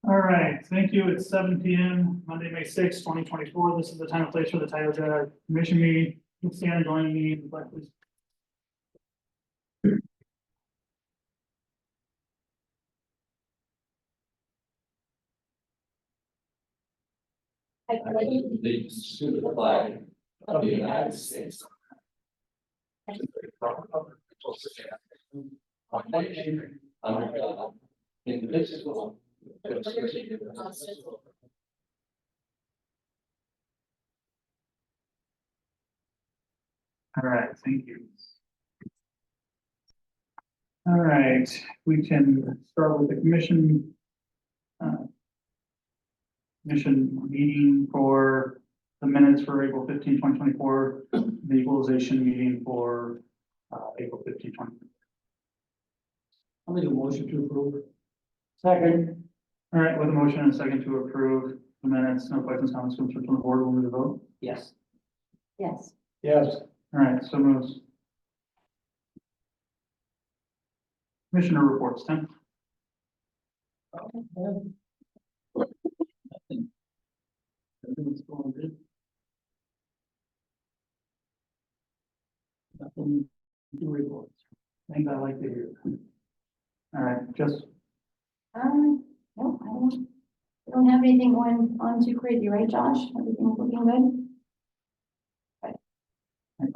All right, thank you. It's 7 p.m. Monday, May 6th, 2024. This is the time and place for the Tioga Commission meeting. Please stand and join me in the flag, please. I pledge allegiance to the flag of the United States. Under God, indivisible, with liberty and justice. All right, thank you. All right, we can start with the commission meeting for the minutes for April 15, 2024, the equalization meeting for April 15, 2024. I'll make a motion to approve. Second. All right, with a motion and a second to approve the minutes, no questions, comments, concerns from the board, will we vote? Yes. Yes. Yes. All right, so moves. Commissioner reports, Tim. Everything's going good. Nothing to report. Things I like to hear. All right, just No, I don't have anything going on too crazy, right, Josh? Everything's looking good?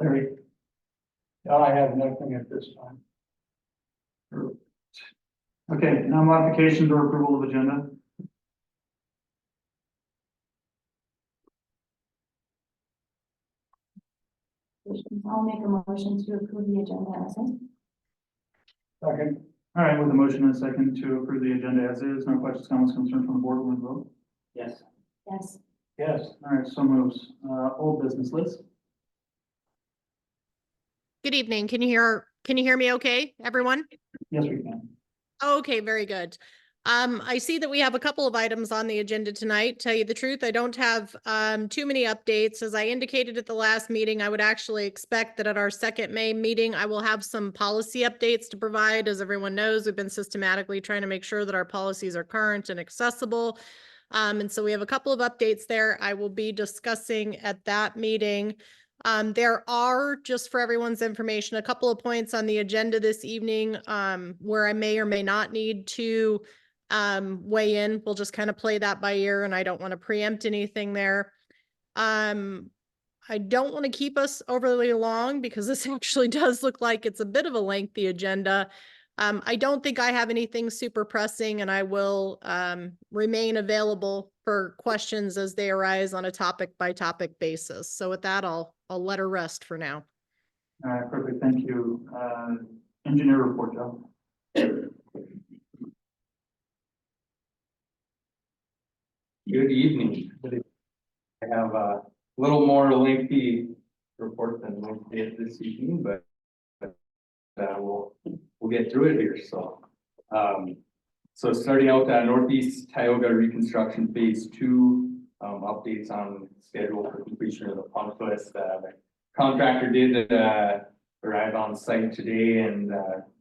Larry. I have nothing at this time. Okay, now modifications or approval of agenda. I'll make a motion to approve the agenda as is. Second. All right, with a motion and a second to approve the agenda as is, no questions, comments, concerns from the board, will we vote? Yes. Yes. Yes. All right, so moves. Old business list. Good evening. Can you hear me okay, everyone? Yes, we can. Okay, very good. I see that we have a couple of items on the agenda tonight. Tell you the truth, I don't have too many updates. As I indicated at the last meeting, I would actually expect that at our second May meeting, I will have some policy updates to provide. As everyone knows, we've been systematically trying to make sure that our policies are current and accessible. And so we have a couple of updates there I will be discussing at that meeting. There are, just for everyone's information, a couple of points on the agenda this evening where I may or may not need to weigh in. We'll just kind of play that by ear, and I don't want to preempt anything there. I don't want to keep us overly long because this actually does look like it's a bit of a lengthy agenda. I don't think I have anything super pressing, and I will remain available for questions as they arise on a topic by topic basis. So with that, I'll let her rest for now. All right, perfect, thank you. Engineer report, Joe. Good evening. I have a little more lengthy report than we did this evening, but we'll get through it here. So starting out Northeast Tioga reconstruction phase 2, updates on schedule for completion of the punch list. The contractor did arrive on site today and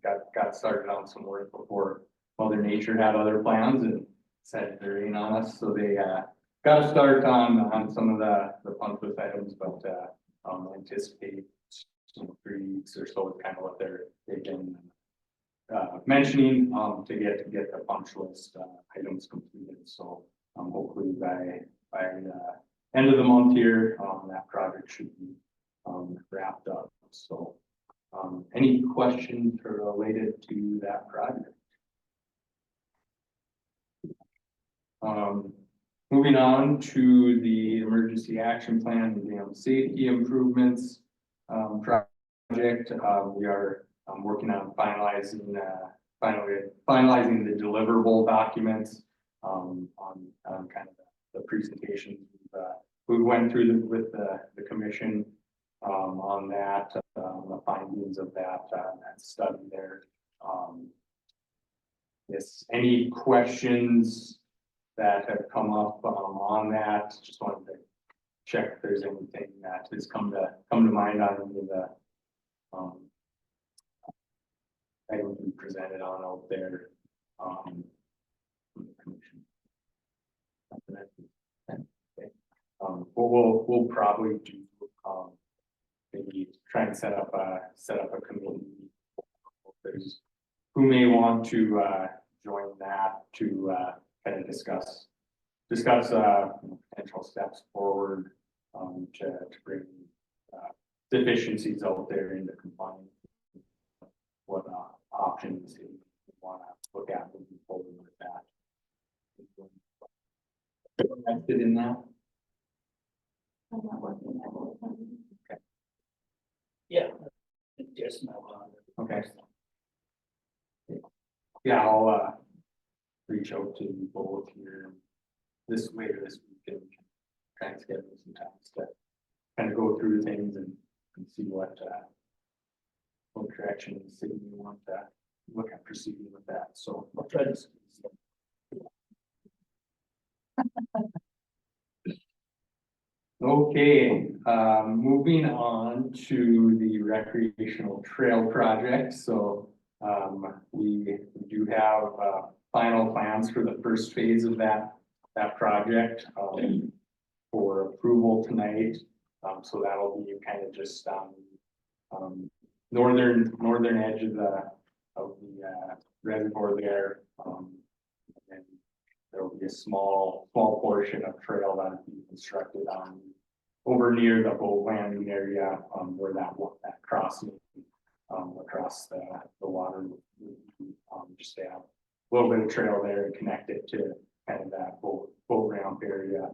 got started on some work before Mother Nature had other plans and set the rain on us. So they got to start on some of the punch list items, but anticipate 3 weeks or so is kind of what they've been mentioning to get the punch list items completed. So hopefully by end of the month here, that project should be wrapped up. So any questions related to that project? Moving on to the emergency action plan and dam safety improvements project, we are working on finalizing the deliverable documents on kind of the presentation we went through with the commission on that, the findings of that study there. Yes, any questions that have come up, on that, just wanted to check if there's anything that has come to mind on any of the, items we presented on out there, from the commission. Nothing I can- okay. We'll probably do, maybe try and set up a committee. There's who may want to join that to kind of discuss potential steps forward, to bring deficiencies out there into compliance. What options you want to look at moving forward with that. Interested in that? I'm not working that well. Yeah. Just now. Okay. Yeah, I'll reach out to you both here later this week and try and schedule some times to kind of go through things and see what direction the city we want to look at proceeding with that. So I'll try to. Okay, moving on to the recreational trail project. So we do have final plans for the first phase of that project for approval tonight. So that'll be kind of just northern edge of the reservoir there. And there will be a small portion of trail that will be constructed on over near the boat landing area, where that crossing across the water, just to have a little bit of trail there and connect it to kind of that boat ramp area.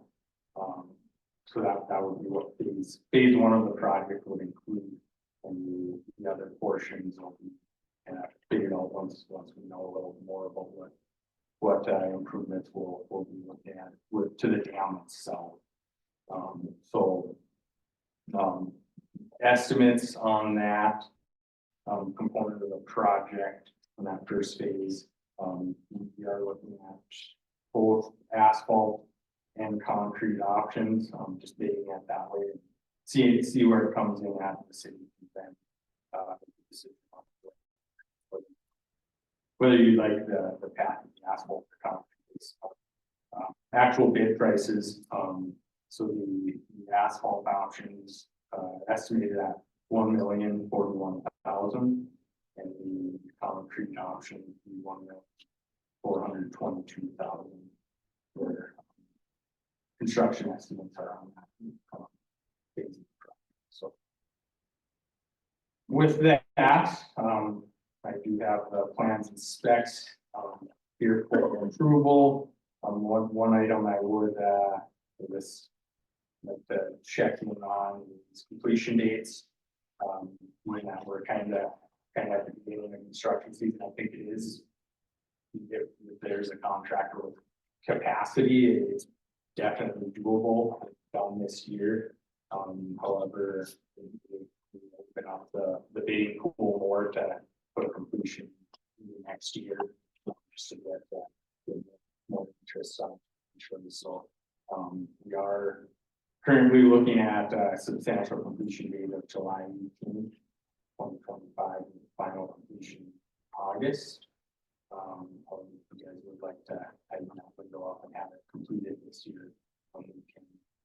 So that would be what phase one of the project would include, and the other portions will be kind of figured out once we know a little more about what improvements we'll be looking at to the dam itself. Estimates on that component of the project on that first phase, we are looking at both asphalt and concrete options, just bidding it that way. See where it comes in at the city. Then, whether you like the path of the asphalt or concrete. Actual bid prices, so the asphalt options estimated at $1,041,000, and the concrete option $1,422,000. Where construction estimates are on that. So with that, I do have the plans and specs here for approval. One item I would like to check in on is completion dates. We're kind of at the beginning of construction season. I think it is. If there's a contractor with capacity, it's definitely doable. Done this year. However, we open up the bidding pool more to put a completion in the next year, just to get more interest on insurance. So we are currently looking at a substantial completion date of July 18th, 2025, and final completion August. If you guys would like to, I would go up and have it completed this year. We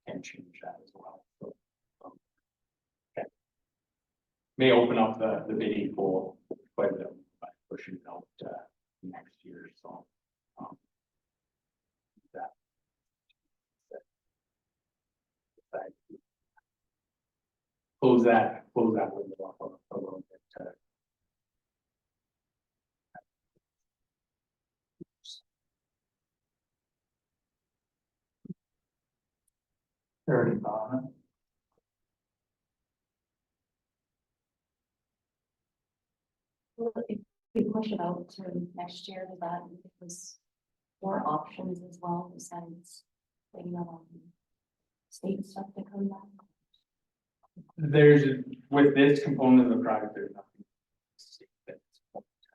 can change that as well. So, okay. May open up the bidding pool quite a bit by pushing it out next year. So that close that window up a little bit. Already on it. Well, if we push it out to next year, does that give us more options as well besides waiting on state stuff to come back? There's, with this component of the project, there's nothing.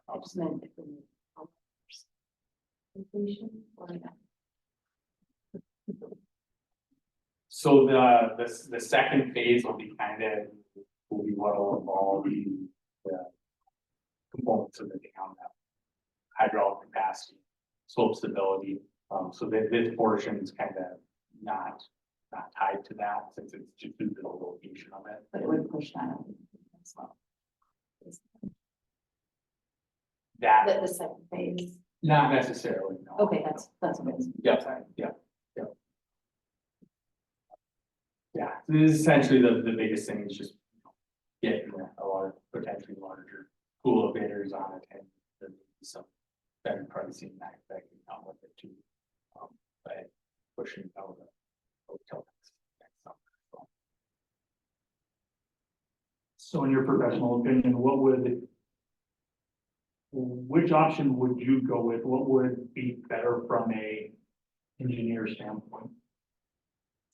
I just meant if we completion or that. So the second phase will be will be what will involve the components of the dam, that hydraulic capacity, slope stability. So this portion is kind of not tied to that, since it's just due to the location of it. But it would push that up as well. That, The second phase. not necessarily, no. Okay, that's what it is. Yeah, Sorry. Yeah, this is essentially the biggest thing is just getting a lot, potentially larger pool of bidders on it, and there'd be some better pricing that can come with it too. By pushing it out the hotel next summer. So, So in your professional opinion, which option would you go with? What would be better from a engineer standpoint?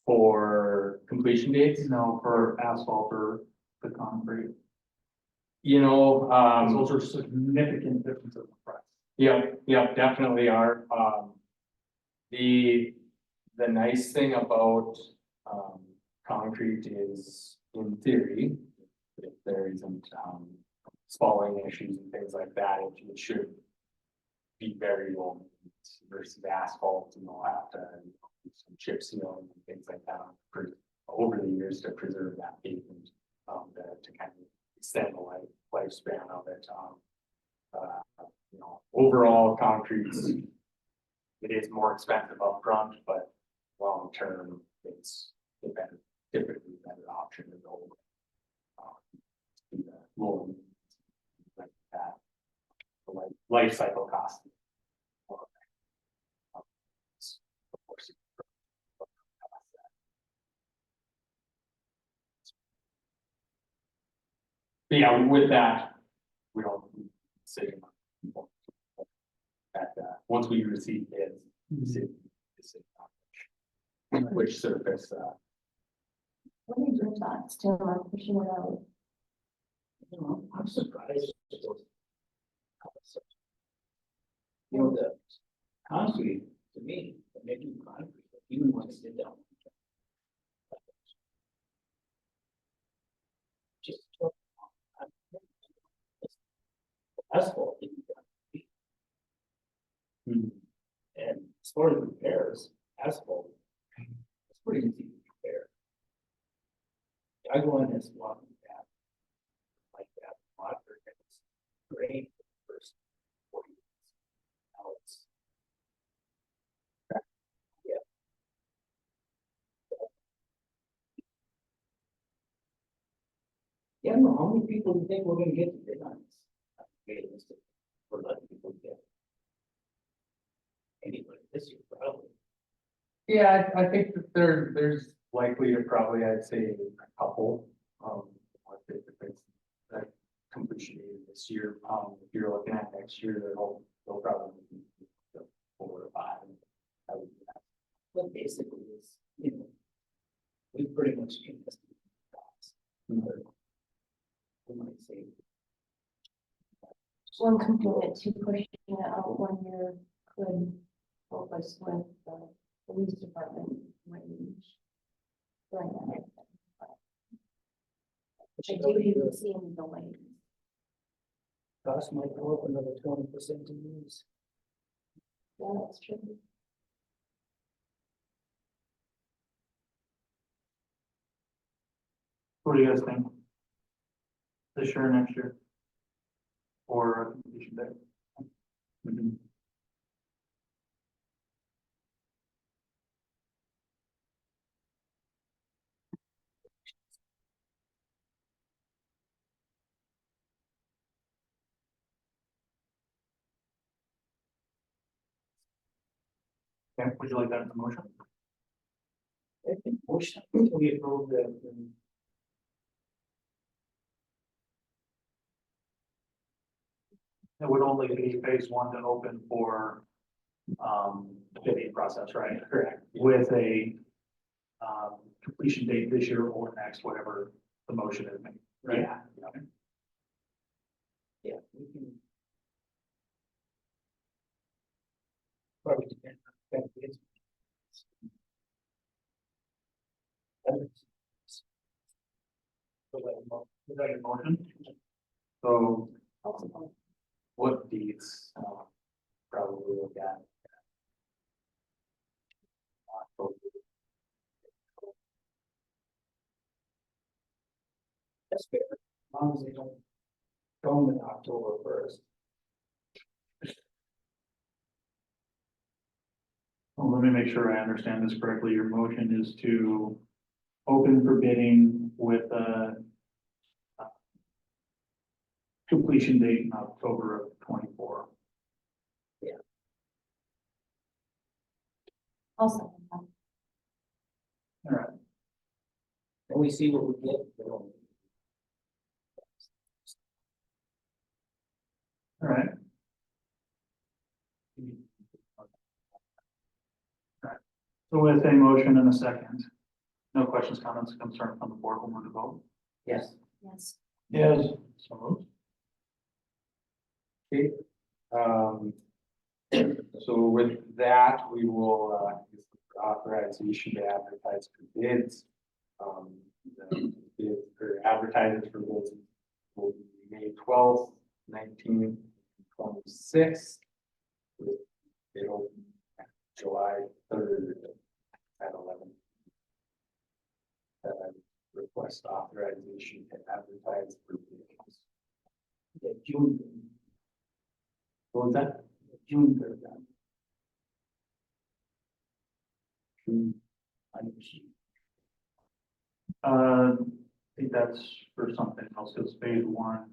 For completion dates, For asphalt or the concrete? you know, 'Cause those are significant differences in price. yeah, definitely are. The nice thing about, concrete is, in theory, if there isn't, spalling issues and things like that, it should be very low maintenance versus asphalt, and they'll have to do some chip sealing and things like that over the years to preserve that pavement, to kind of extend the lifespan of it. You know, overall, concrete's, it is more expensive upfront, but long term, it's the better, typically better option to go with. The low, like that, the life cycle cost. Of course. But yeah, with that, we don't say that, once we receive bids, see which surface, What are your thoughts, Tim, on pushing it out? You know, I'm surprised. You know, the concrete, to me, the making concrete, even when it's down. Just. Asphalt. And as far as repairs, asphalt, it's pretty easy to repair. I go in as one that, like that, water, it's great for the first 40 years. Now it's. Yeah. Yeah, I don't know, how many people do you think we're gonna get to bid on this? Realistic, for letting people get. Anybody this year, probably. yeah, I think that there's likely to probably, I'd say, a couple, if it's that completion date this year, if you're looking at next year, they'll probably be 4 or 5. I would do that. But basically, it's, you know, we pretty much invested in costs. We might say. One component to pushing it out 1 year could help us with the police department range. During that. I do even see in the lane. Cost might go up another 20% to use. Yeah, that's true. What do you guys think? This year, next year? Or completion day? Okay, would you like that in the motion? I think motion, we approve the. It would only be phase 1 to open for, the bidding process, right? Correct. With a, completion date this year or next, whatever the motion is made, right? Yeah. Yeah, we can. Probably depend on. Is that your motion? So Also, what dates, probably look at? October. That's fair, as long as they don't go in October first. Well, let me make sure I understand this correctly. Your motion is to open for bidding with a completion date in October of 24. also, All right, And we see what we get. all right. So with a motion and a second, no questions, comments, concerns from the board, we'll move to vote. Yes. yes, Yes. So moved. Okay, so with that, we will, authorization to advertise for bids. The bid or advertisements for bids will be May 12th, 19th, 26th. It'll July 3rd at 11. Request authorization to advertise for bids. Yeah, June, What was that? June third. I think that's for something else, because phase one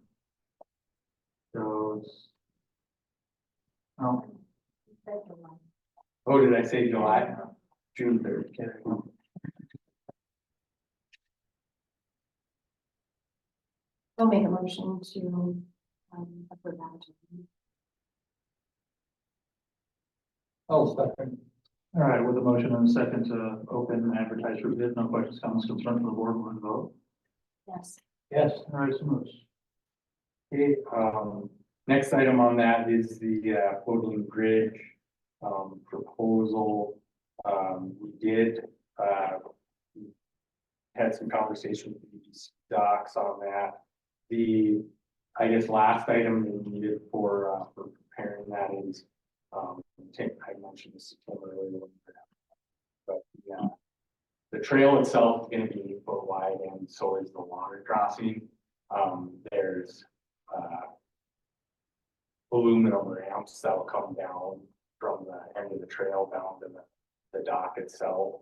goes. Oh, Oh, did I say July? June 3rd. Okay. I'll make a motion to, approve that. Oh, second. all right, with a motion and a second to open and advertise for bid, no questions, comments, concerns from the board, we'll vote. Yes, Yes. All right, so moves. Okay, next item on that is the floating bridge proposal. We did had some conversation with these docs on that. The, I guess, last item we needed for preparing that is, I mentioned this earlier, but yeah, the trail itself is going to be 8 foot wide, and so is the water crossing. There's aluminum ramps that will come down from the end of the trail down to the dock itself.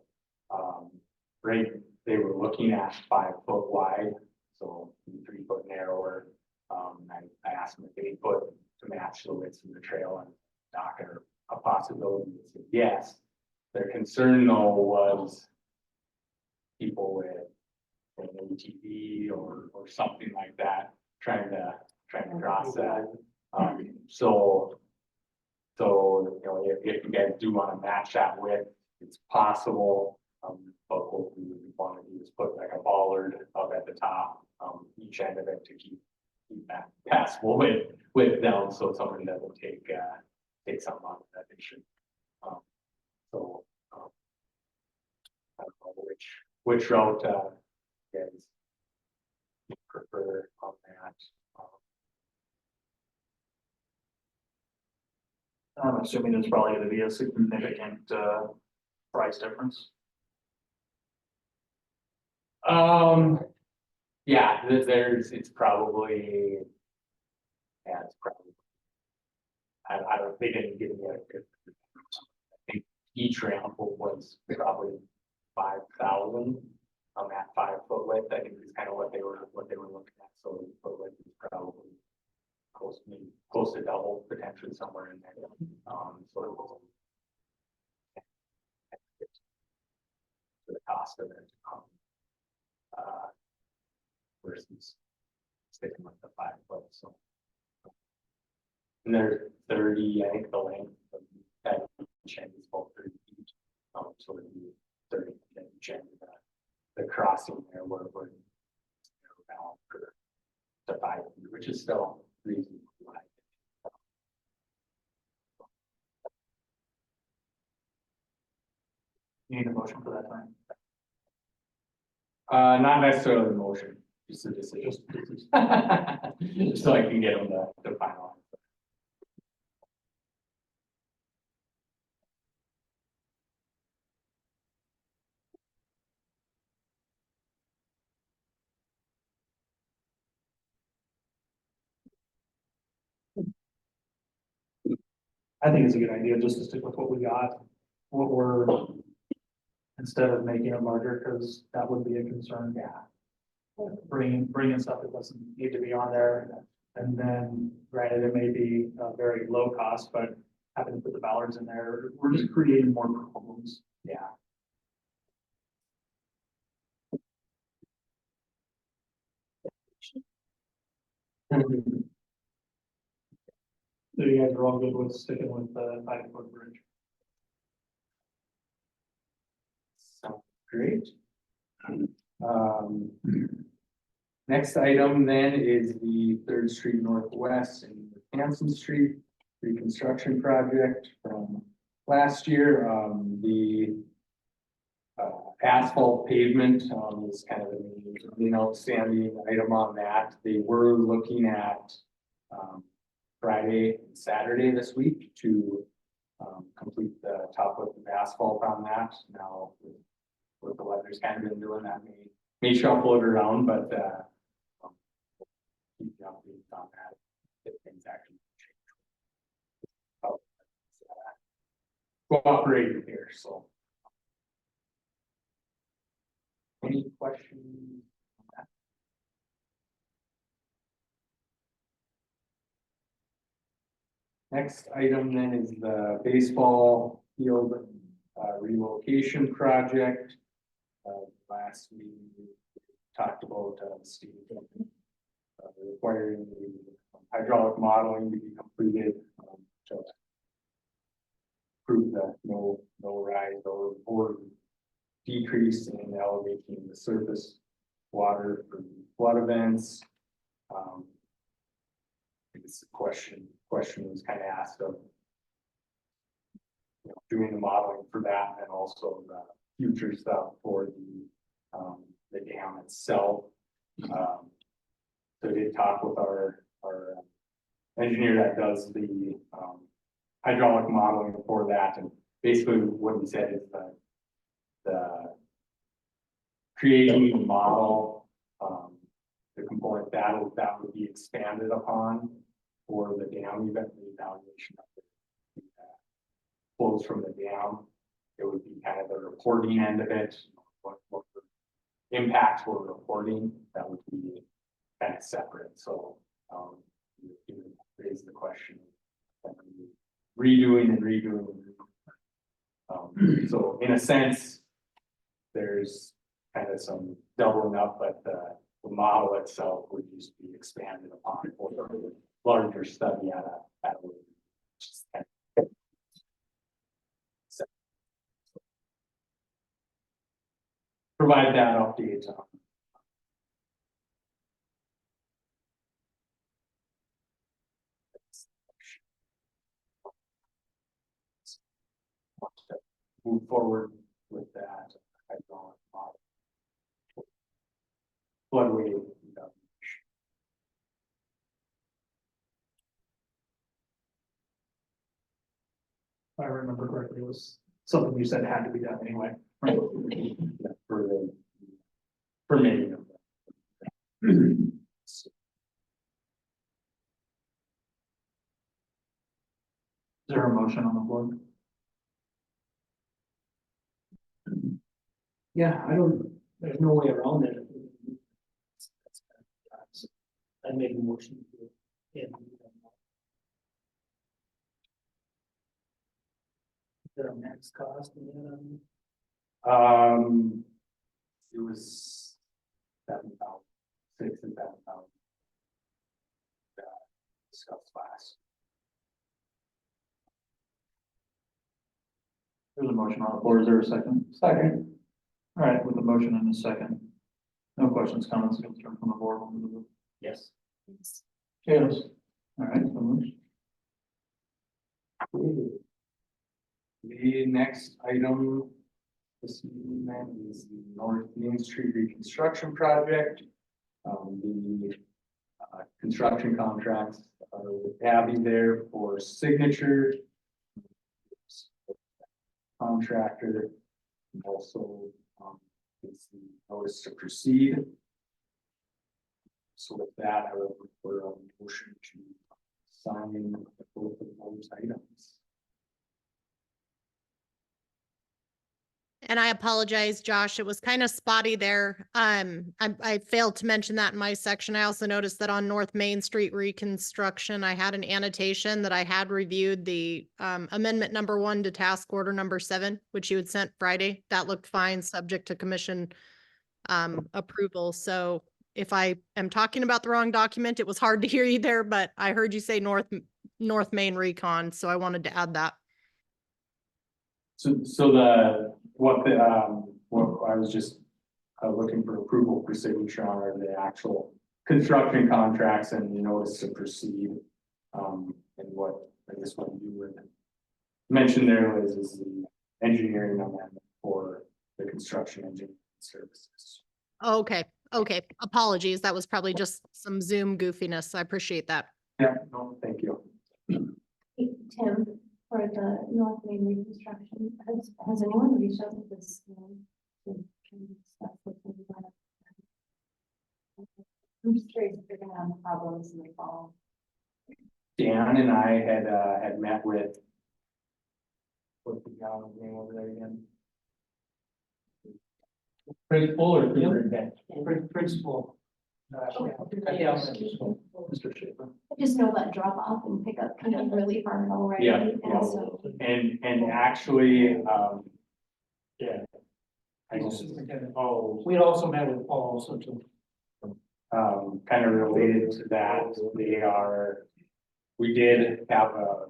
Right, they were looking at 5 foot wide, so 3 foot narrower. I asked them if 8 foot to match the width of the trail and dock are a possibility. They said yes. Their concern though was people with an ATV or something like that trying to cross that. So you know, if you guys do want to match that width, it's possible. But what we would want to do is put like a bollard up at the top, each end of it to keep that passable width down, so somebody doesn't take something out of that they should. So I don't know which route you guys prefer on that. I'm assuming it's probably gonna be a significant, price difference. Yeah, it's probably, yeah, it's probably, I don't, they didn't give me a good. I think each ramp was probably 5,000 on that 5 foot width. I think is kind of what they were looking at. So the foot width is probably close to double, potentially somewhere in there. So it was the cost of it. Versus sticking with the 5 foot, so. And there's 30, I think the length of that each end is about 30 feet. So it'd be 30 feet each end of the crossing there where we're down for the 5 feet, which is still reasonably wide. You need a motion for that time. Not necessarily the motion, Just a decision. So I can get them to finalize. I think it's a good idea just to stick with what we got, what we're, instead of making it larger, because that would be a concern. Yeah. Bringing stuff that doesn't need to be on there, and then granted, it may be very low cost, but having to put the ballards in there, we're just creating more problems. Yeah. So you guys are all good with sticking with the 5-foot bridge? Sounds great. Next item then is the 3rd Street Northwest and Hanson Street reconstruction project from last year. The asphalt pavement is kind of an outstanding item on that. They were looking at Friday and Saturday this week to complete the top of the asphalt on that. Now, with the weather's kind of been doing that, may shuffle it around, but keep you updated on that if things actually change. Cooperating here, so. Any questions on that? Next item then is the baseball field relocation project. Last meeting, we talked about Steve requiring the hydraulic modeling to be completed to prove that no rise or decrease in elevating the surface water for flood events. It's a question was kind of asked of doing the modeling for that and also the future stuff for the dam itself. So I did talk with our engineer that does the hydraulic modeling for that, and basically what he said is that the creating the model, the component that would be expanded upon for the dam event, the evaluation of the flows from the dam. It would be kind of the reporting end of it, what the impacts we're reporting, that would be kind of separate. So you raise the question of redoing and redoing. So in a sense, there's kind of some doubling up, but the model itself would just be expanded upon for the larger study at a provide that update. Move forward with that hydraulic model. Floodway evaluation. If I remember correctly, it was something you said had to be done anyway. Right? For many of them. Is there a motion on the floor? Yeah, there's no way around it. I made a motion to it. Is there a max cost in that? It was 7,000, 6 and 7,000. Discussed last. There's a motion on the floor. Is there a second? Second. All right, with a motion and a second. No questions, comments, concerns from the board? Yes. Yes. All right, so moved. The next item this evening is the North Main Street reconstruction project. The construction contracts with Abby there for signature. Contractor, and also, is the notice to proceed. So with that, I would refer a motion to sign both of those items. And I apologize, Josh, it was kind of spotty there. I failed to mention that in my section. I also noticed that on North Main Street reconstruction, I had an annotation that I had reviewed the amendment number 1 to task order number 7, which you had sent Friday. That looked fine, subject to commission approval. So if I am talking about the wrong document, it was hard to hear you there, but I heard you say North Main Recon, so I wanted to add that. So what I was just looking for approval for signature on are the actual construction contracts and the notice to proceed. And what I guess what you would mention there was is the engineering amendment for the construction engineering services. Okay, apologies. That was probably just some Zoom goofiness. I appreciate that. Yeah, no, thank you. Hey, Tim, for the North Main reconstruction, has anyone reached out to this? To discuss with them about it? I'm just curious if they're gonna have problems in the fall. Dan and I had met with. What's the guy's name over there again? Principal or superintendent? Principal. Yeah. Mr. Schaefer. I just know that drop off and pick up can be really hard already. Yeah, And yeah. so, And actually, Yeah. I just, We also met with Paul, so to. kind of related to that, we did have a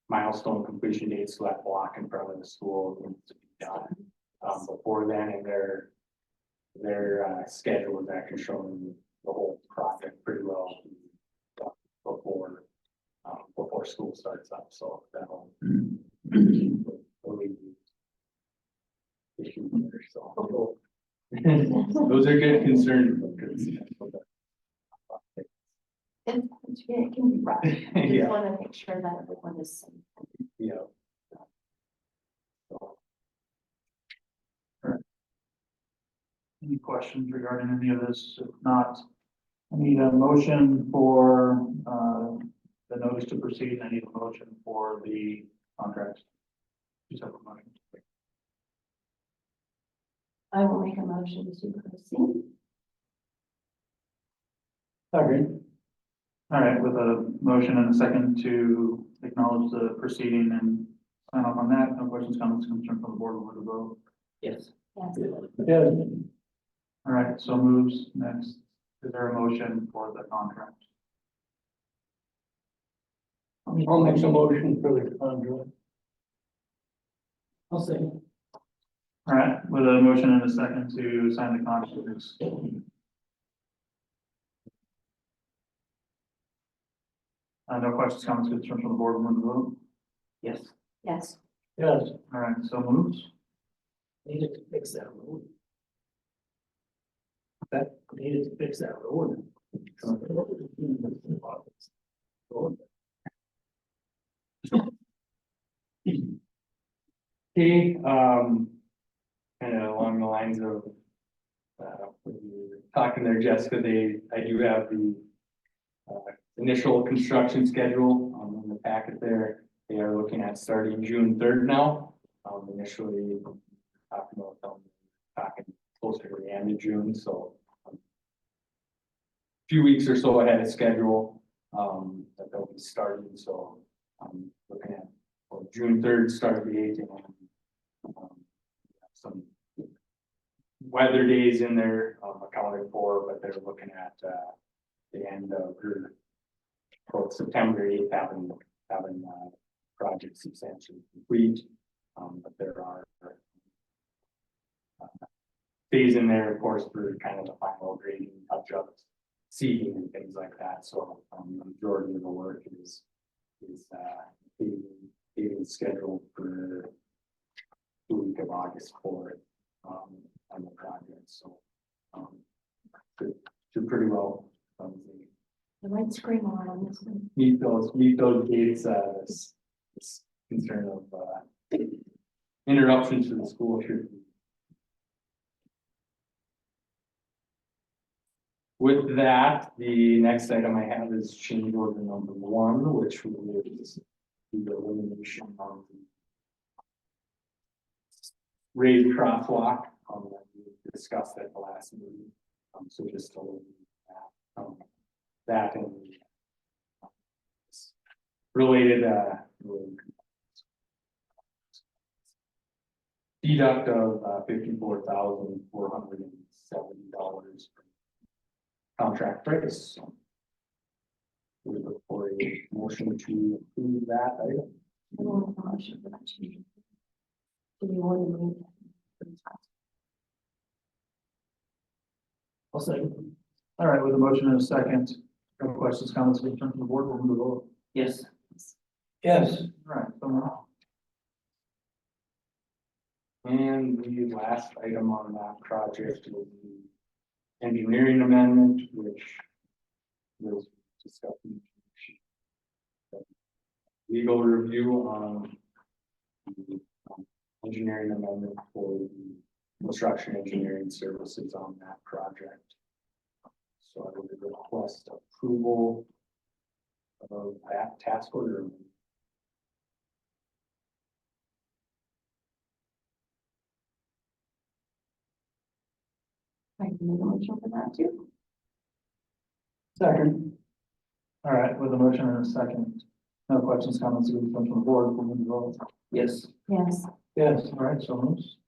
milestone completion date, so that block in front of the school needs to be done. Before then, and their schedule was actually showing the whole project pretty well before school starts up, so that'll relieve the issue there, so. Those are good concerns. Because, it can be rough. I just Yeah. want to make sure that everyone is safe. yeah. So, Any questions regarding any of this? If not, I need a motion for, the notice to proceed. I need a motion for the contract. Two separate motions. I will make a motion to proceed. All right, with a motion and a second to acknowledge the proceeding and sign off on that. No questions, comments, concerns from the board with the vote. Yes. Yes. Yeah. All right, so moves next. Is there a motion for the contract? I'll make a motion for the contract. I'll say. All right, with a motion and a second to sign the contract. No questions, comments, concerns from the board with the vote. Yes. Yes. Yes. All right, so moves. Needed to fix that road. That needed to fix that road. Okay, kind of along the lines of, when you were talking there, Jessica, I do have the initial construction schedule in the packet there. They are looking at starting June 3rd now. Initially talking about talking closer to the end of June, so a few weeks or so ahead of schedule that they'll be starting. So I'm looking at June 3rd start date and some weather days in there accounted for, but they're looking at the end of September 8th having project substantially complete. But there are days in there, of course, for kind of the final grading, touch-ups, seeding and things like that. So the majority of the work is being scheduled for the week of August for it on the project. So I'd scream around this one. meet those gates, this concern of, interruptions to the school should. With that, the next item I have is change order number 1, which is the elimination of the raised crosswalk, that we discussed at the last meeting. So just a little that, that and related, deduct of $54,470 contract price. We look for a motion to approve that item. I want a motion for that change. Do you want to move? I'll say, All right, with a motion and a second, no questions, comments, concerns from the board, we'll move to vote. yes. Yes. All right, someone else. And the last item on that project will be engineering amendment, which was discussed. Legal review on the engineering amendment for the construction engineering services on that project. So I would request approval of that task order. I can make a motion for that too. Second. All right, with a motion and a second, no questions, comments, concerns from the board, we'll move to vote. Yes. Yes. Yes. All right, so moves.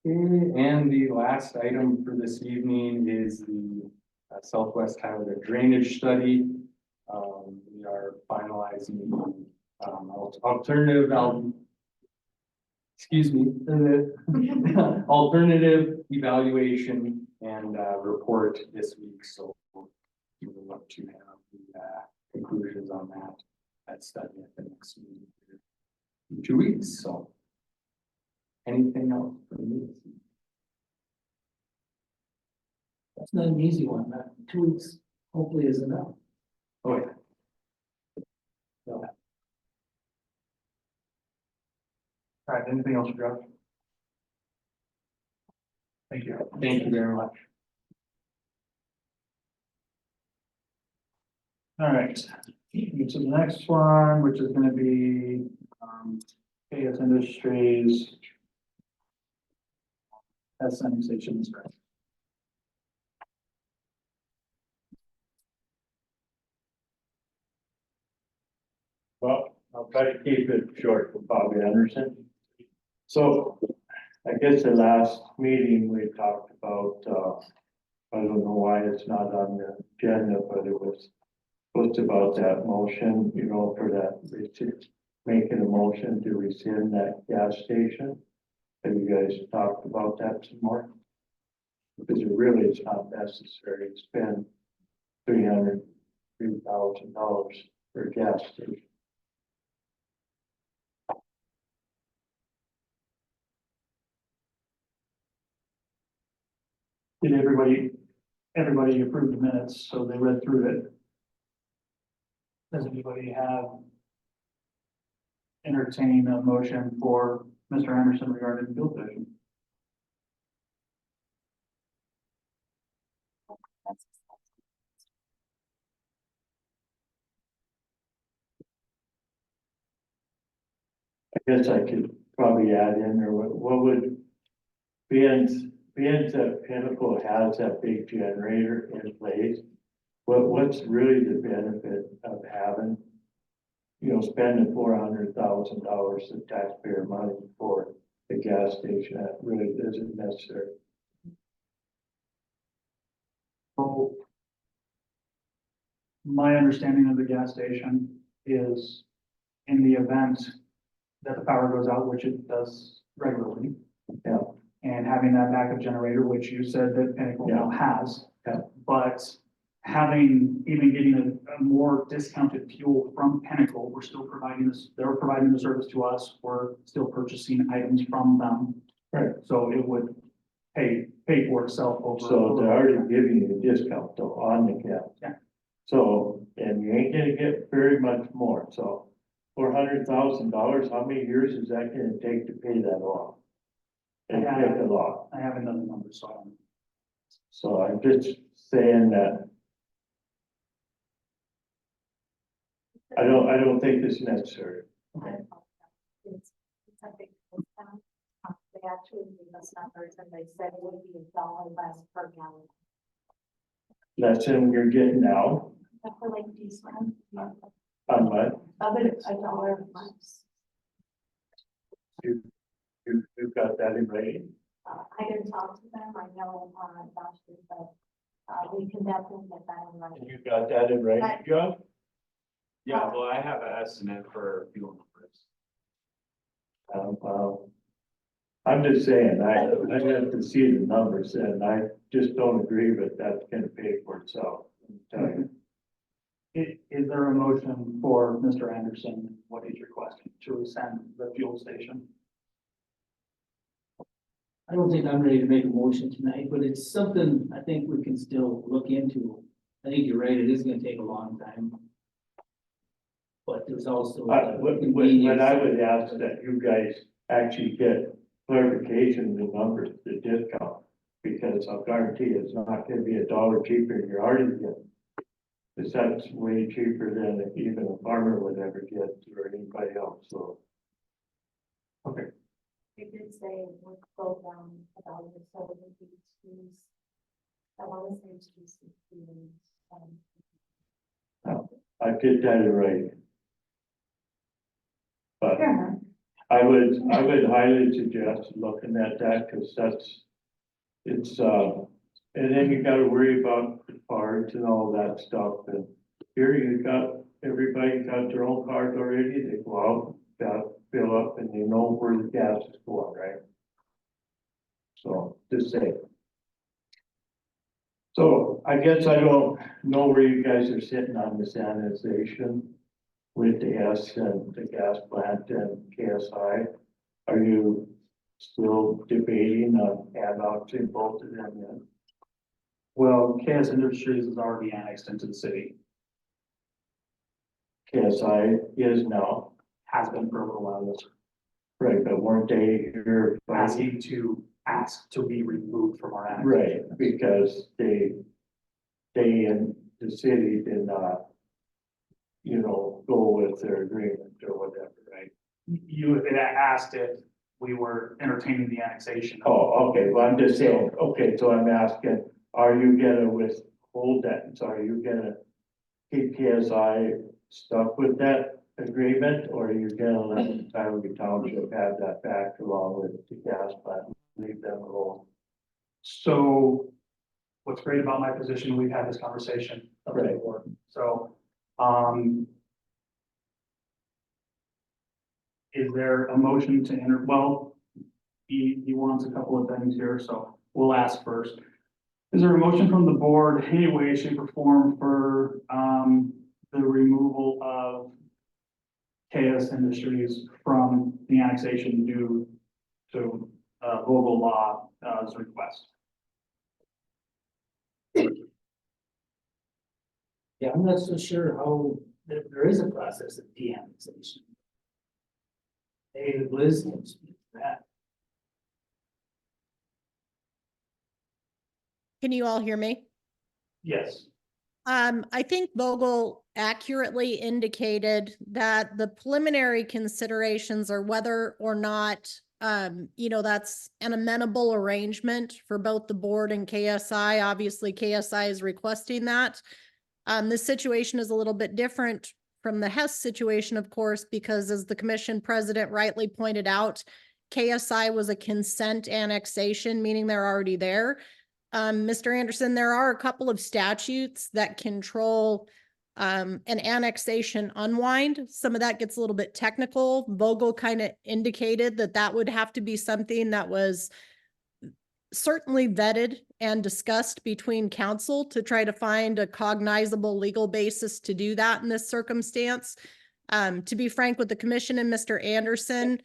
Okay, and the last item for this evening is the Southwest Tioga drainage study. We are finalizing alternative, excuse me, alternative evaluation and report this week. So we will look to have the conclusions on that study at the next meeting in 2 weeks. So anything else from me? That's not an easy one. That 2 weeks hopefully is enough. Oh, yeah. All right, anything else, Josh? Thank you. Thank you very much. All right, so the next one, which is gonna be, KS Industries. SM stations, right? Well, I'll try to keep it short for Bobby Anderson. So I guess the last meeting we talked about, I don't know why it's not on the agenda, but it was supposed about that motion, you know, for that, making a motion to rescind that gas station. Have you guys talked about that some more? Because it really is not necessary. It's been $303,000 for a gas station. Did everybody approved the minutes, so they read through it. Does anybody have entertain a motion for Mr. Anderson regarding the fuel station? I guess I could probably add in there, what would, being that Pinnacle has that big generator in place, what's really the benefit of having, you know, spending $400,000 of taxpayer money for a gas station that really isn't necessary? So my understanding of the gas station is in the event that the power goes out, which it does regularly. Yeah. And having that backup generator, which you said that Pinnacle now has. Yeah. But even getting a more discounted fuel from Pinnacle, we're still providing this, they're providing the service to us, we're still purchasing items from them. Right. So it would pay for itself over. So they're already giving you a discount though on the gas. Yeah. So, and you ain't gonna get very much more, so $400,000, how many years is that gonna take to pay that off? And Yeah. take a lot, I have another number, so I don't. so I'm just saying that I don't think it's necessary. It's a big discount. They actually gave us numbers and they said it would be $1 less per gallon. Less than you're getting now, For like diesel, on what, other $1 less. you've got that in writing. I didn't talk to them, I know, doctor, but, we can definitely get that in And writing. you got that in writing, John? Yeah, well, I have an estimate for fuel numbers. I'm just saying, I have to see the numbers and I just don't agree with that's gonna pay for itself. I'm telling you. Is there a motion for Mr. Anderson? What is your question? To rescind the fuel station? I don't think I'm ready to make a motion tonight, but it's something I think we can still look into. I think you're right, it is gonna take a long time. But there's also. When I would ask that you guys actually get clarification of the numbers, the discount, because I'll guarantee it's not gonna be $1 cheaper than you're already getting. Because that's way cheaper than even a farmer would ever get or anybody else, so. They did say it would go down $1, so it would be two. I want to say 260. I get that right. But Fair enough. I would highly suggest looking at that, cause it's, and then you gotta worry about the parts and all that stuff, and here you got, everybody got their own cars already, they go out, got fill up, and they know where the gas is going, right? So, just say. So, I guess I don't know where you guys are sitting on this annexation with the S and the gas plant and KSI. Are you still debating on annexing both of them yet? Well, KS Industries is already annexed into the city, KSI is now, has been for a little while, yes, sir. right, but weren't they here? Asking to ask to be removed from our annexation. Right, because they in the city did not, go with their agreement or whatever, right? You had asked if we were entertaining the annexation. Oh, okay, well, I'm just saying, okay, so I'm asking, are you gonna withhold that? So are you gonna keep KSI stuck with that agreement? Or are you gonna let Tioga Township have that back along with the gas plant, leave them alone? So what's great about my position, we've had this conversation before. So, is there a motion to enter? Well, he wants a couple of things here, so we'll ask first. Is there a motion from the board, any way, shape or form for, the removal of KS Industries from the annexation due to, local law's request? Yeah, I'm not so sure how, there is a process of de-annexation. Hey, Liz can speak to that. Can you all hear me? Yes. I think Vogel accurately indicated that the preliminary considerations are whether or not, that's an amenable arrangement for both the board and KSI. Obviously, KSI is requesting that. This situation is a little bit different from the Hess situation, of course, because as the commission president rightly pointed out, KSI was a consent annexation, meaning they're already there. Mr. Anderson, there are a couple of statutes that control an annexation unwind. Some of that gets a little bit technical. Vogel kind of indicated that that would have to be something that was certainly vetted and discussed between council to try to find a cognizable legal basis to do that in this circumstance. To be frank with the commission and Mr. Anderson,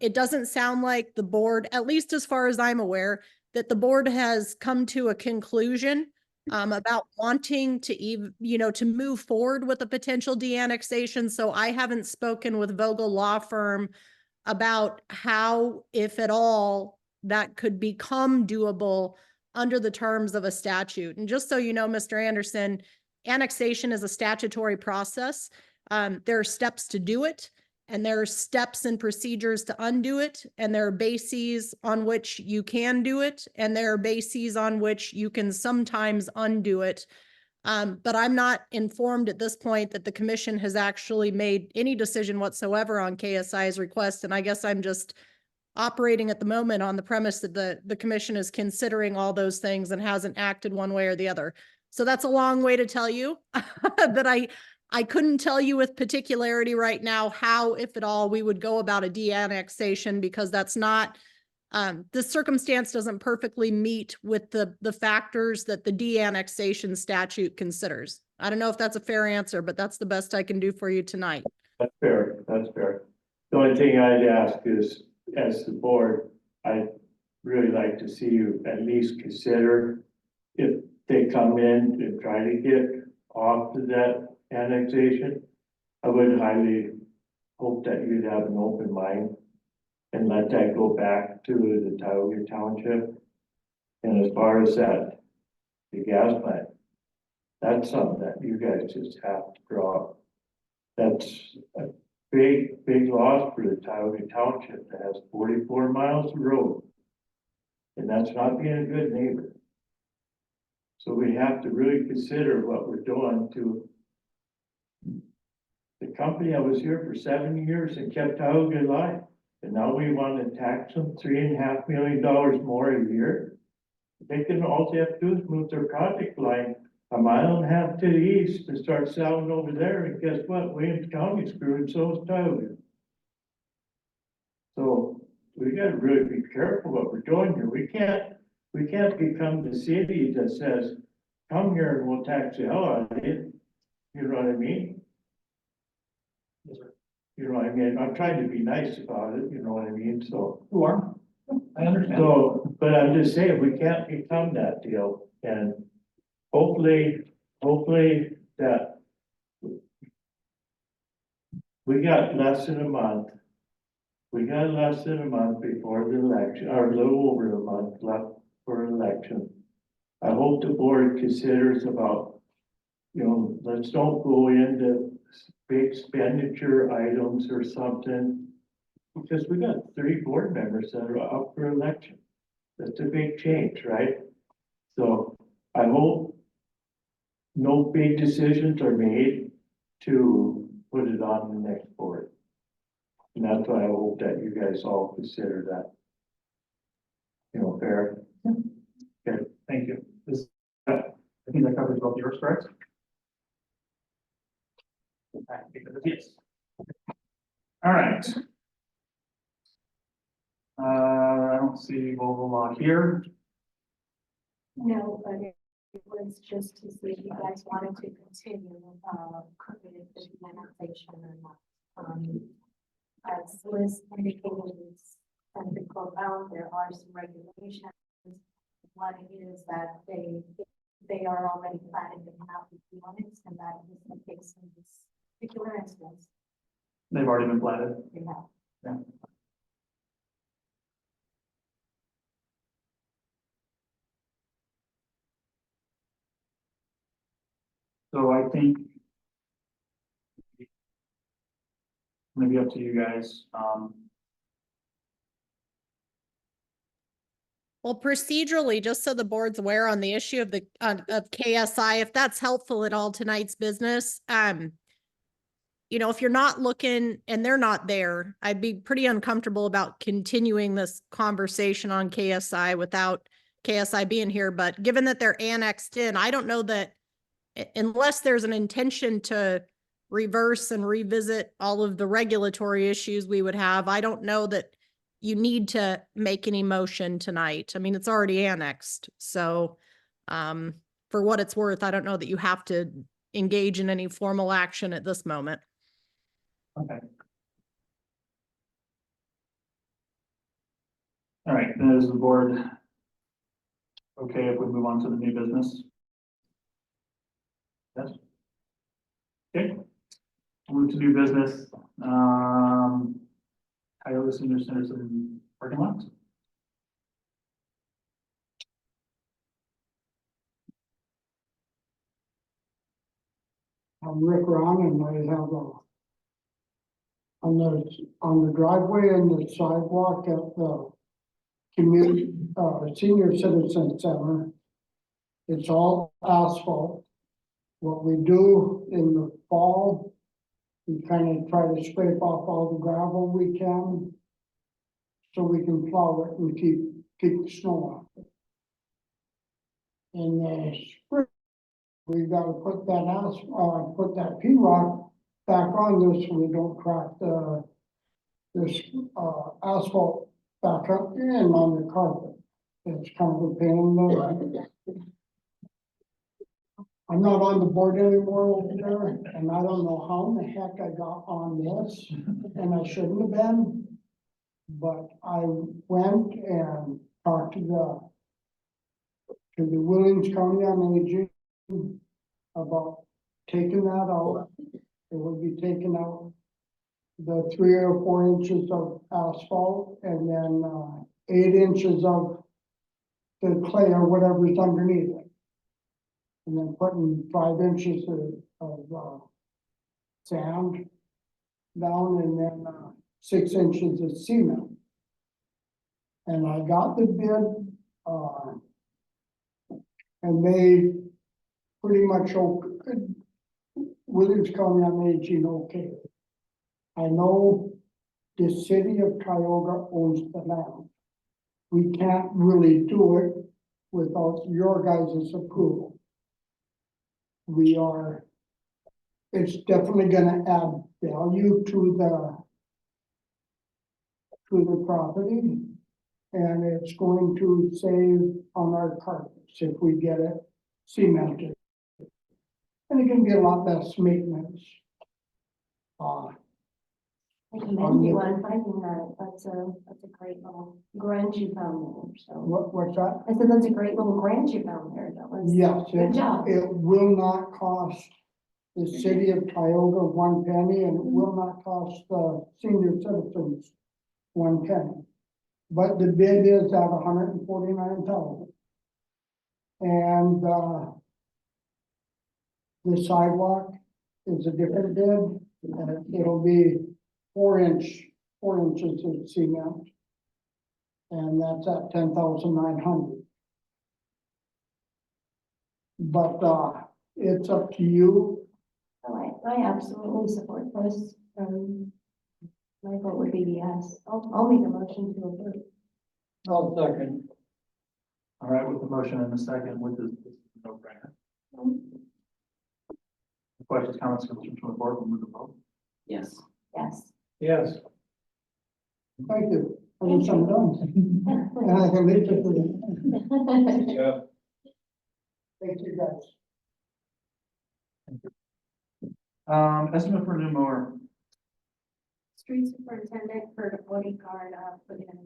it doesn't sound like the board, at least as far as I'm aware, that the board has come to a conclusion about wanting to to move forward with a potential de-annexation. So I haven't spoken with Vogel Law Firm about how, if at all, that could become doable under the terms of a statute. And just so you know, Mr. Anderson, annexation is a statutory process. There are steps to do it, and there are steps and procedures to undo it, and there are bases on which you can do it, and there are bases on which you can sometimes undo it. But I'm not informed at this point that the commission has actually made any decision whatsoever on KSI's request, and I guess I'm just operating at the moment on the premise that the commission is considering all those things and hasn't acted one way or the other. So that's a long way to tell you that I couldn't tell you with particularity right now how, if at all, we would go about a de-annexation, because that's not, this circumstance doesn't perfectly meet with the factors that the de-annexation statute considers. I don't know if that's a fair answer, but that's the best I can do for you tonight. That's fair, that's fair. The only thing I'd ask is, as the board, I'd really like to see you at least consider if they come in and try to get off of that annexation. I would highly hope that you'd have an open mind and let that go back to the Tioga Township. And as far as that, the gas plant, that's something that you guys just have to draw. That's a big loss for the Tioga Township that has 44 miles of road. And that's not being a good neighbor. So we have to really consider what we're doing to the company. I was here for 7 years and kept Tioga alive. And now we want to tax them $3.5 million more a year. All they have to do is move their project line 1.5 miles to the east and start selling over there. And guess what? Williams County's screwed, and so is Tioga. So we gotta really be careful what we're doing here. We can't become the city that says, come here and we'll tax the hell out of you. You know what I mean? Yes, sir. You know what I mean? I'm trying to be nice about it, you know what I mean? So. You are. I understand. So, but I'm just saying, we can't become that deal, and hopefully that we got less than a month. We got less than a month before the election, or a little over a month left for election. I hope the board considers about, let's don't go into big expenditure items or something. Because we got 3 board members that are up for election. That's a big change, right? So I hope no big decisions are made to put it on the next board. And that's why I hope that you guys all consider that. Fair. Okay. Thank you. I think that covers both yours, correct? I think that is yes. All right. I don't see Vogel Law here. No, but it was just to see if you guys wanted to continue, cooking it for the annexation or not. As Liz indicated, it's kind of called out, there are some regulations. One is that they are already planning to have the units, and that is the case in this particular instance. They've already been platted. They have. Yeah. So I think maybe up to you guys. Well, procedurally, just so the board's aware on the issue of of KSI, if that's helpful at all tonight's business, if you're not looking and they're not there, I'd be pretty uncomfortable about continuing this conversation on KSI without KSI being here. But given that they're annexed in, I don't know that unless there's an intention to reverse and revisit all of the regulatory issues we would have, I don't know that you need to make any motion tonight. I mean, it's already annexed. So for what it's worth, I don't know that you have to engage in any formal action at this moment. Okay. All right, then as the board okay if we move on to the new business? Yes? Okay. Move to new business, Tioga Senior Citizen parking lot. I'm Rick Ron and I have on the driveway and the sidewalk at the community, senior citizen center. It's all asphalt. What we do in the fall, we kind of try to scrape off all the gravel we can so we can plow it and keep the snow off. In the spring, we gotta put that P-rock back on this so we don't crack this asphalt back up in on the carpet. It's kind of a pain in the. I'm not on the board anymore over there, and I don't know how in the heck I got on this, and I shouldn't have been. But I went and talked to the Williams County on Aging about taking that out. It will be taken out the 3 or 4 inches of asphalt and then 8 inches of the clay or whatever's underneath it. And then putting 5 inches of sand down and then 6 inches of cement. And I got the bid, and they pretty much Williams County on Aging okay. I know the city of Tioga owns the land. We can't really do it without your guys' approval. It's definitely gonna add value to the property. And it's going to save on our carpets if we get it cemented. And it can be a lot less maintenance. I commend you on finding that. That's a great little grant you found there, so. What's that? I said, that's a great little grant you found there. That was. Yes, Good job. it will not cost the city of Tioga 1 penny, and it will not cost the senior citizens 1 penny. But the bid is at $149,000. And the sidewalk is a different bid, and it'll be 4 inches of cement. And that's at $10,900. But it's up to you. Oh, I absolutely support this. My vote would be yes. I'll make a motion to approve. I'll second. All right, with the motion and the second, with this no brainer. Questions, comments, concerns from the board, we'll move the vote. Yes. Yes. Yes. Thank you. I guess I'm done. And I can leave it for you. Good job. Thank you, guys. Estimate for new mower. Street superintendent for the bodyguard, put in,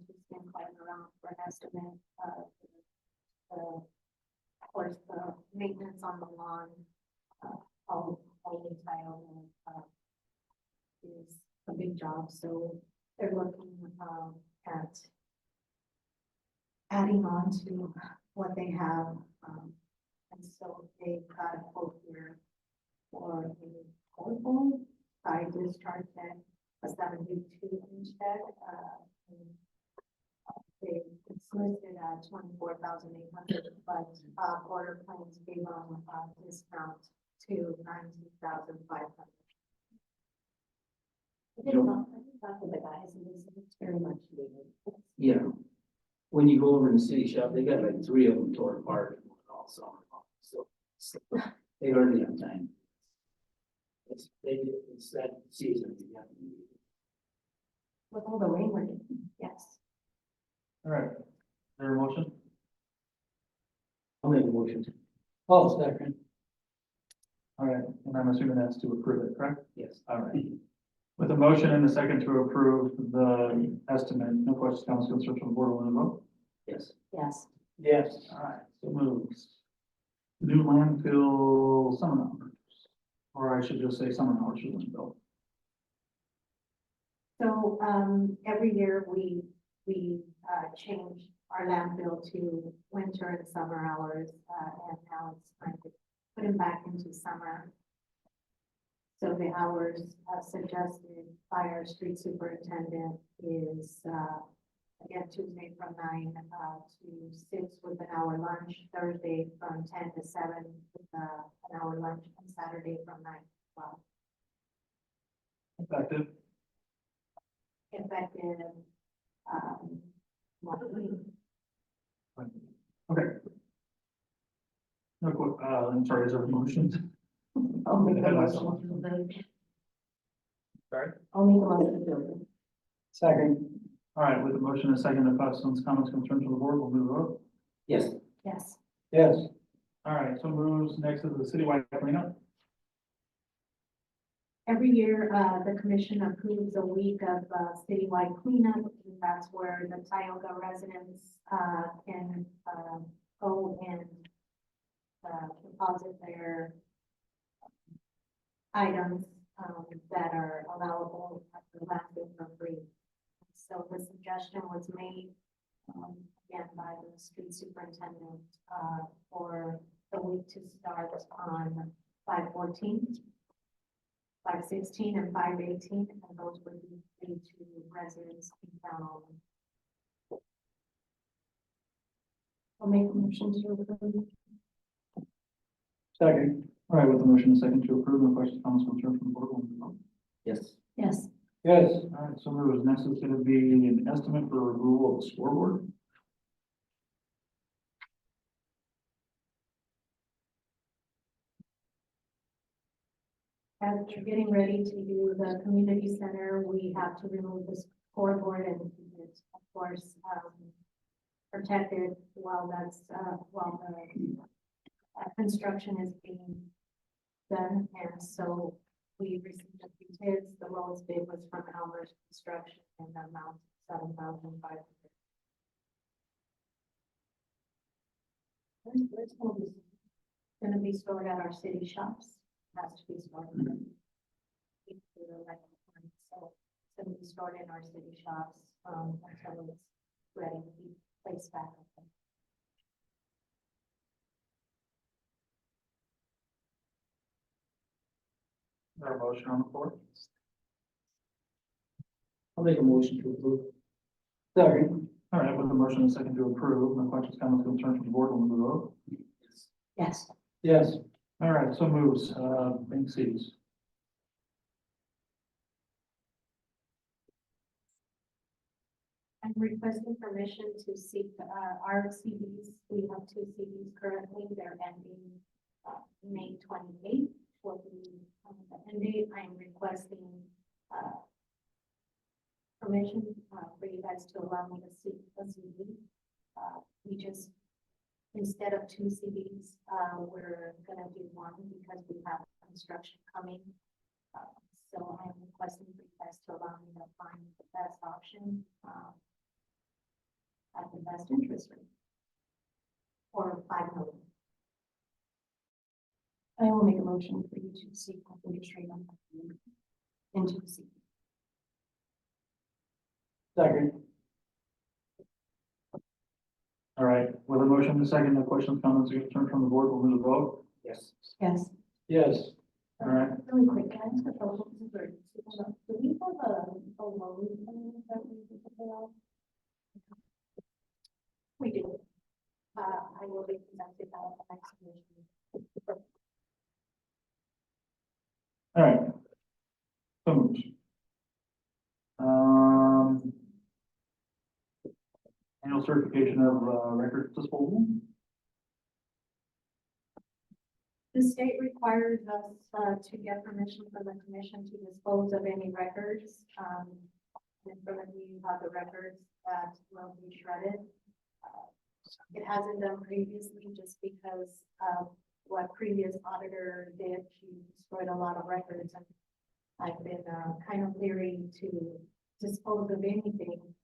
just been playing around for an estimate, of course, the maintenance on the lawn, all the tile, is a big job, so they're looking, at adding on to what they have, and so they got a quote here for a portable side discharge deck, a 72-inch deck, it's listed at $24,800, but Border Plains gave them a discount to $19,500. I did talk to the guys, and it's very much needed. Yeah. When you go over to the city shop, they got like 3 of them torn apart also. So they hardly have time. It's that season. With all the rain we're getting, yes. All right, is there a motion? I'll make a motion. I'll second. All right, and I'm assuming that's to approve it, correct? Yes. All right. With a motion and a second to approve the estimate, no questions, comments, concerns from the board, will you vote? Yes. Yes. Yes. All right, so moves. New landfill summer hours, or I should just say summer hours for landfill. So, every year we change our landfill to winter and summer hours, and now it's time to put them back into summer. So the hours suggested by our street superintendent is, again, Tuesday from 9 to 6 with an hour lunch, Thursday from 10 to 7 with an hour lunch, and Saturday from 9 to 12. Effective. Effective, monthly. Okay. No, I'm sorry, is there a motion? I'll make a Ahead of motion myself. to approve. Sorry. I'll make a motion to approve. Second. All right, with the motion and a second, if questions, comments, concerns from the board, we'll move the vote. Yes. Yes. Yes. All right, so moves next to the citywide cleanup. Every year, the commission approves a week of citywide cleanup, and that's where the Tioga residents can go and deposit their items that are allowable at the landfill for free. So the suggestion was made again by the street superintendent for the week to start on 5/14. 5/16 and 5/18, and those would be free to residents in town only. I'll make a motion to approve. Second. All right, with the motion and a second to approve, no questions, comments, concerns from the board, we'll move the vote. Yes. Yes. Yes. All right, so moves next is going to be an estimate for removal of the scoreboard. As we're getting ready to do the community center, we have to remove the scoreboard and it's, of course, protected while that's, while the construction is being done. And so we received a few bids. The lowest bid was from Almer's Construction and the amount $7,500. Where's all this? Going to be stored at our city shops. Has to be stored. So it's going to be stored in our city shops until it's ready to be placed back. Is there a motion on the floor? I'll make a motion to approve. Second. All right, with the motion and a second to approve, no questions, comments, concerns from the board, we'll move the vote. Yes. Yes. All right, so moves, bank Cs. I'm requesting permission to seek our CDs. We have 2 CDs currently. They're ending May 28th. For the end date, I am requesting permission for you guys to allow me to seek a CD. We just, instead of 2 CDs, we're gonna do 1 because we have construction coming. So I'm requesting for you guys to allow me to find the best option at the best interest rate. Or 5 million. I will make a motion for you to seek the interest rate on into the CD. Second. All right, with a motion and a second, no questions, comments, or concerns from the board, we'll move the vote. Yes. Yes. Yes. All right. Really quick, can I ask a question? Do we have a loan plan that we can pay off? We do. I will be presented at the next meeting. All right. So moves. Annual certification of record disposal. The state requires us to get permission from the commission to dispose of any records. In front of you, you have the records that will be shredded. It hasn't done previously just because of what previous auditor did. She destroyed a lot of records, and I've been kind of leery to dispose of anything.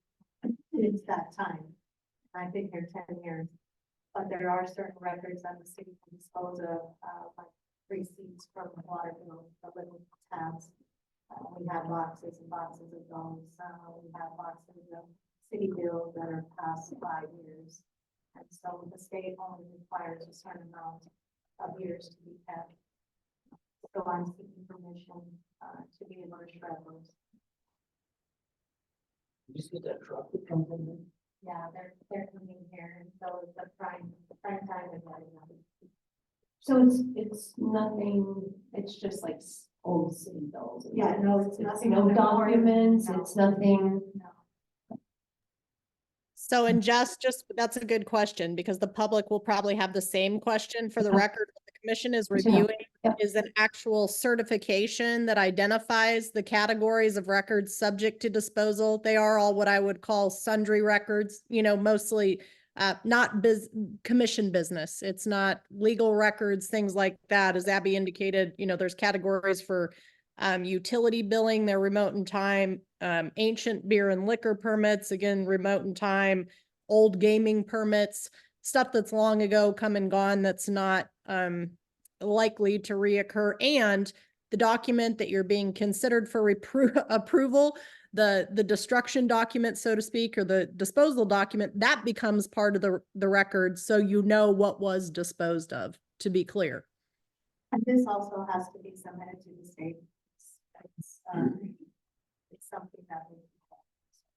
It's that time. I've been here 10 years. but there are certain records that the city can dispose of, like receipts from the water bill, the little tabs. We have boxes and boxes of those, we have boxes of city bills that are past 5 years. And so the state only requires a certain amount of years to be kept. So I'm seeking permission, to be able to shred those. You just get that truck that comes in there. Yeah, they're coming here, and so it's the prime time is right now. So it's nothing, it's just like old city bills. Yeah, no, it's It's nothing no on the board. documents, No. it's nothing. No. So and just, that's a good question because the public will probably have the same question for the Okay. record. What the commission is Good to know. reviewing Yep. is an actual certification that identifies the categories of records subject to disposal. They are all what I would call sundry records, mostly not commission business. It's not legal records, things like that. As Abby indicated, there's categories for utility billing, they're remote in time, ancient beer and liquor permits, again, remote in time, old gaming permits, stuff that's long ago come and gone that's not likely to reoccur. And the document that you're being considered for approval, the destruction document, so to speak, or the disposal document, that becomes part of the record. So you know what was disposed of, to be clear. And this also has to be submitted to the state. It's something that we.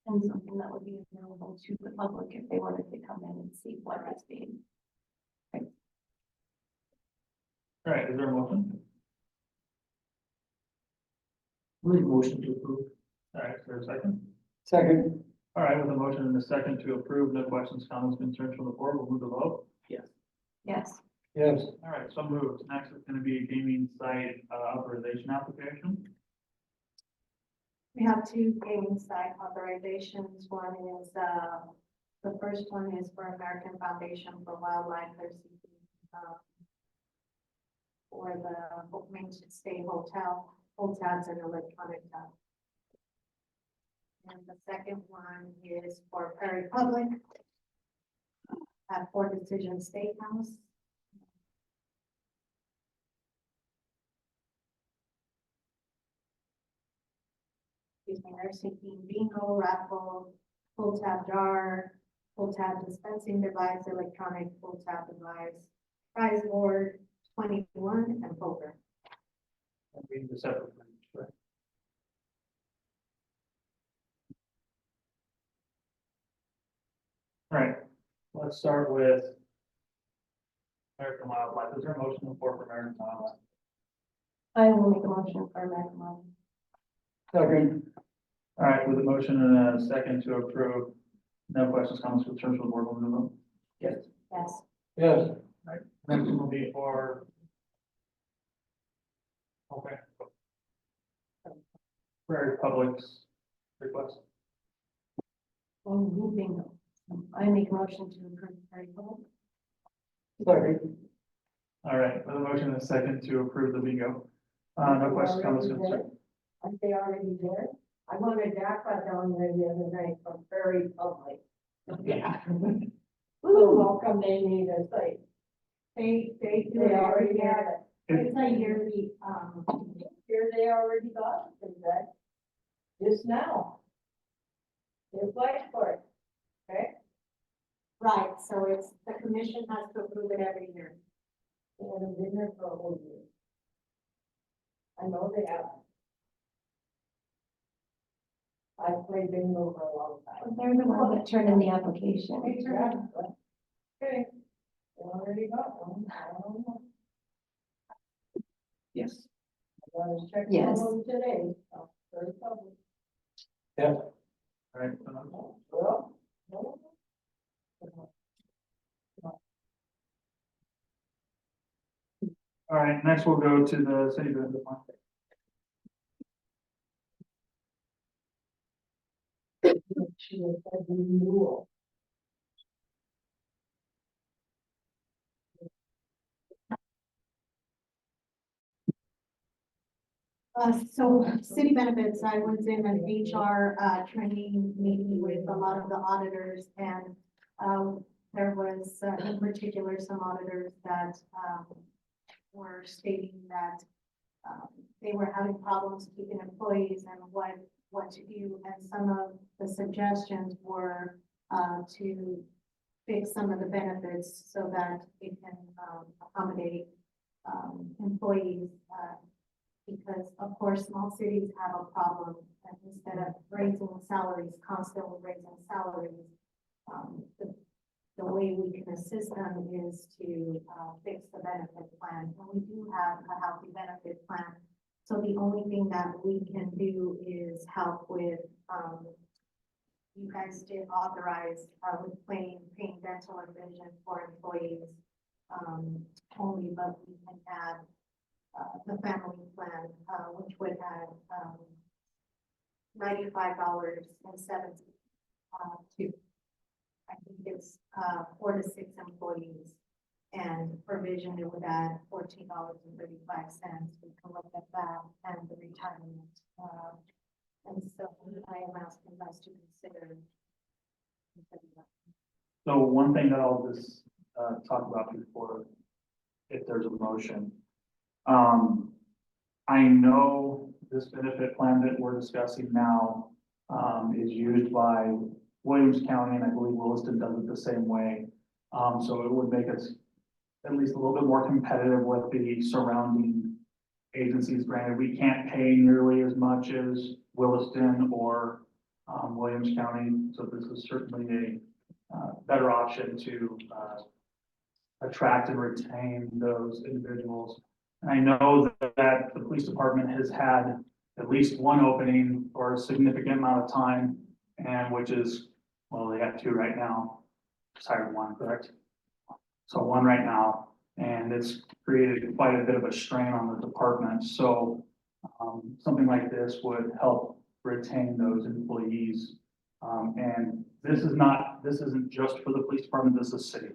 And something that would be available to the public if they wanted to come in and see what is being. All right, is there a motion? Make a motion to approve. All right, is there a second? Second. All right, with a motion and a second to approve, no questions, comments, concerns from the board, we'll move to vote. Yes. Yes. Yes. All right, so moved. Next is gonna be a gaming site authorization application. We have two gaming site authorizations. One is, the first one is for American Foundation for Wildlife. They're seeking, for the Main State Hotel, tabs and electronic tab. And the second one is for Prairie Public at Fort Decision Steakhouse. Excuse me, they're seeking bingo, raffle, pull tab jar, pull tab dispensing device, electronic pull tab device, prize board, 21, and poker. And we need a separate one, right? All right, let's start with American Wildlife. Is there a motion for American Wildlife? I will make a motion for American Wildlife. Second. All right, with a motion and a second to approve, no questions, comments, concerns from the board, we'll move on. Yes. Yes. Yes. Next one will be for. Okay. Prairie Public's request. Bingo. I make a motion to approve Prairie Public. Second. All right, with a motion and a second to approve the bingo. No questions, comments, concerns. Aren't they already there? I won a jackpot down there the other night from Prairie Public. Yeah. So welcome, they need a site. They do it They every already year. have it. It's a yearly, Here they already got it, is that? Just now. They applied for it, okay? right, so it's, the commission has to approve it every year. They haven't been there for a whole year. I know they have. I've played bingo for a long time. They're the ones that turn in the application. Yeah, but- Okay. They already got one, I don't know. Yes. I was checking Yes. on them today, so, Prairie Public. Yeah. All right, Well, no. all right, next we'll go to the city benefit fund. She has said renewal. So city benefits, I was in an HR, training meeting with a lot of the auditors and, there was in particular some auditors that were stating that they were having problems keeping employees and what to do. And some of the suggestions were to fix some of the benefits so that it can accommodate employees. Because of course, small cities have a problem, and instead of raising salaries, constantly raising salaries, the way we can assist them is to fix the benefit plan. And we do have a healthy benefit plan. So the only thing that we can do is help with, you guys did authorize with paying dental and vision for employees only, but we can add the family plan, which would add $95.70 to, I think it's 4 to 6 employees. And for vision, it would add $14.35. We can look at that and the retirement. And so I am asking you guys to consider. So one thing that I'll just talk about before, if there's a motion. I know this benefit plan that we're discussing now is used by Williams County, and I believe Williston does it the same way. So it would make us at least a little bit more competitive with the surrounding agencies. Granted, we can't pay nearly as much as Williston or Williams County, so this is certainly a better option to attract and retain those individuals. And I know that the police department has had at least one opening for a significant amount of time, and which is, well, they have 2 right now. Just hired 1, correct? So 1 right now, and it's created quite a bit of a strain on the department. So something like this would help retain those employees. And this isn't just for the police department, this is city.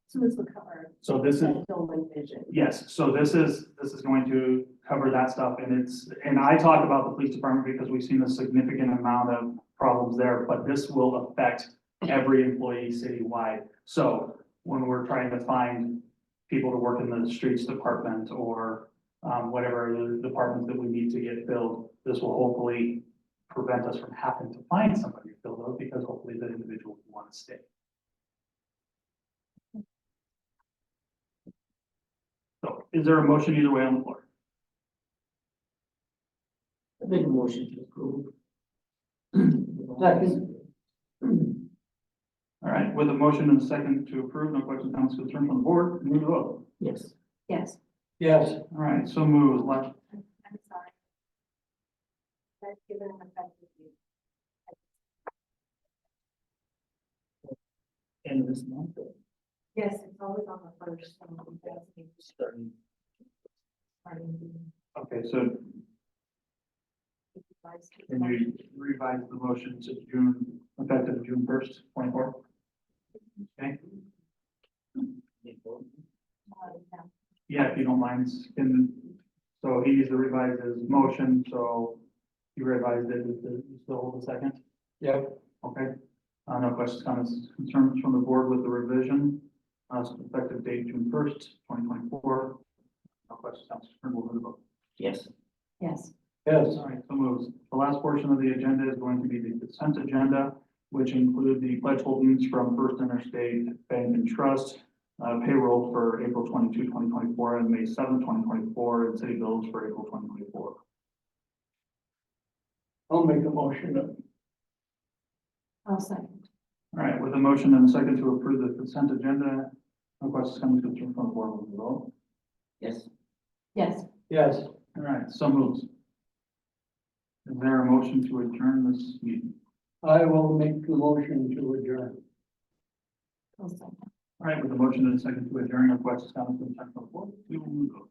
So this would cover. So this is, dental and vision. yes, so this is going to cover that stuff, and I talk about the police department because we've seen a significant amount of problems there, but this will affect every employee citywide. So when we're trying to find people to work in the streets department or whatever the departments that we need to get filled, this will hopefully prevent us from having to find somebody to fill those, because hopefully the individual will want to stay. So is there a motion either way on the floor? I make a motion to approve. Second. All right, with a motion and a second to approve, no questions, comments, concerns from the board, move to vote. Yes. Yes. Yes, All right, so moved. Left. I'm sorry. That's given an effective date. End of this month. Yes, it's always on the first. Starting. Okay, so can you revise the motion to June, effective June 1st, 24? Okay, yeah, if you don't mind, so he needs to revise his motion, so you revised it, you still hold a second? yep, Okay, no questions, comments, concerns from the board with the revision, effective date June 1st, 2024. No questions, comments, concerns, we'll move to vote. Yes. Yes. yes, All right, so moves. The last portion of the agenda is going to be the consent agenda, which include the pledge holdings from First Interstate Bank and Trust, payroll for April 22, 2024, and May 7, 2024, and city bills for April 2024. I'll make a motion. I'll second. All right, with a motion and a second to approve the consent agenda, no questions, comments, concerns from the board, will you vote? Yes. Yes. Yes, All right, so moves. Is there a motion to adjourn this meeting? I will make the motion to adjourn. I'll second. All right, with a motion and a second to adjourn, no questions, comments, concerns from the board, we will move on.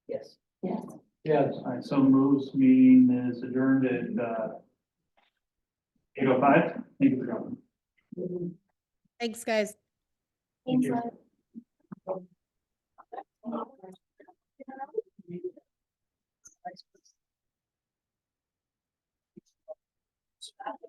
Yes. Yes. Yes. All right, so moves, meeting is adjourned at 8:05. Thank you for coming. Thanks, guys. Thank you. Thanks.